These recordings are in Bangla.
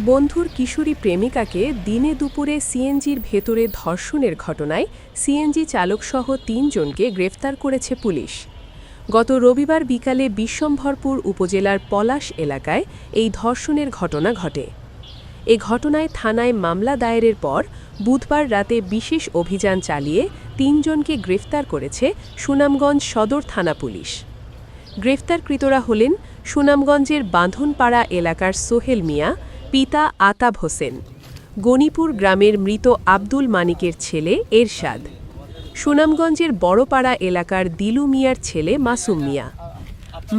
বন্ধুর কিশোরী প্রেমিকাকে দিনে দুপুরে সিএনজির ভেতরে ধর্ষণের ঘটনায় সিএনজি চালকসহ ৩ জনকে গ্রেফতার করেছে পুলিশ। গত রবিবার বিকালে বিশ্বম্ভরপুর উপজেলার পলাশ এলাকায় এই ধর্ষণের ঘটনা ঘটে। এ ঘটনায় থানায় মামলা দায়েরের পর বুধবার রাতে বিশেষ অভিযান চালিয়ে ৩ জনকে গ্রেফতার করেছে সুনামগঞ্জ সদর থানা পুলিশ। গ্রেফতারকৃতরা হলেন সুনামগঞ্জের বাঁধনপাড়া এলাকার সোহেল মিয়া, পিতা আতাব হোসেন, গণিপুর গ্রামের মৃত আব্দুল মানিকের ছেলে এরশাদ, সুনামগঞ্জের বড়পাড়া এলাকার দিলু মিয়ার ছেলে মাসুম মিয়া।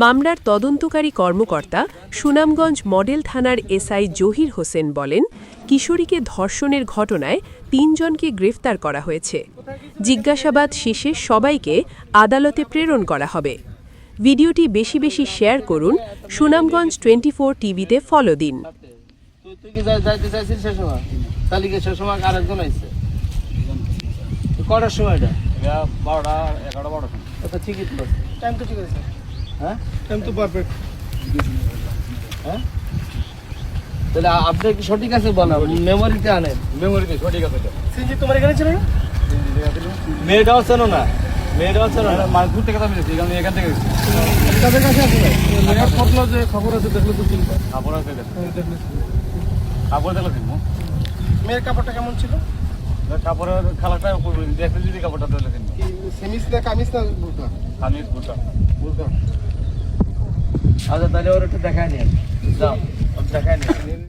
মামলার তদন্তকারী কর্মকর্তা সুনামগঞ্জ মডেল থানার এসআই জহির হোসেন বলেন, কিশোরীকে ধর্ষণের ঘটনায় ৩ জনকে গ্রেফতার করা হয়েছে। জিজ্ঞাসাবাদ শেষে সবাইকে আদালতে প্রেরণ করা হবে। ভিডিওটি বেশি বেশি শেয়ার করুন। সুনামগঞ্জ 24 টিভিতে ফলো দিন। তুই কি যাইতে চাইছিস সে সময়? তালিকা সে সময় আরেকজন আইছে। কটার সময়টা? 12টা 11টা 12টা। আচ্ছা ঠিকই তো। টাইম তো ঠিক আছে। হ্যাঁ? টাইম তো পারফেক্ট। হ্যাঁ? তাহলে আপনি কি সঠিক আছে বলা? মেমোরিতে আনেন। মেমোরিতে সঠিক আছে তো। সিনজি তোমার এখানে ছিল না? মেয়েটাও চেনো না। মেয়েটাও চেনো না। মানে দূর থেকে আমি এখানে এখান থেকে এসেছি। তাদের কাছে আছে না? আমার ফটো যে খবর আছে দেখলে তো চিনবে। খবর আছে দেখলে। কাপড় দেখলে চিনবো। মেয়ের কাপড়টা কেমন ছিল? কাপড়ের কালারটা দেখলে যদি কাপড়টা দেখলে চিনবো। সেমিস না কামিজ না বুরকা? কামিজ বুরকা। বুরকা। আচ্ছা তাহলে ওর একটু দেখায় নিন। যাও, দেখায় নিন।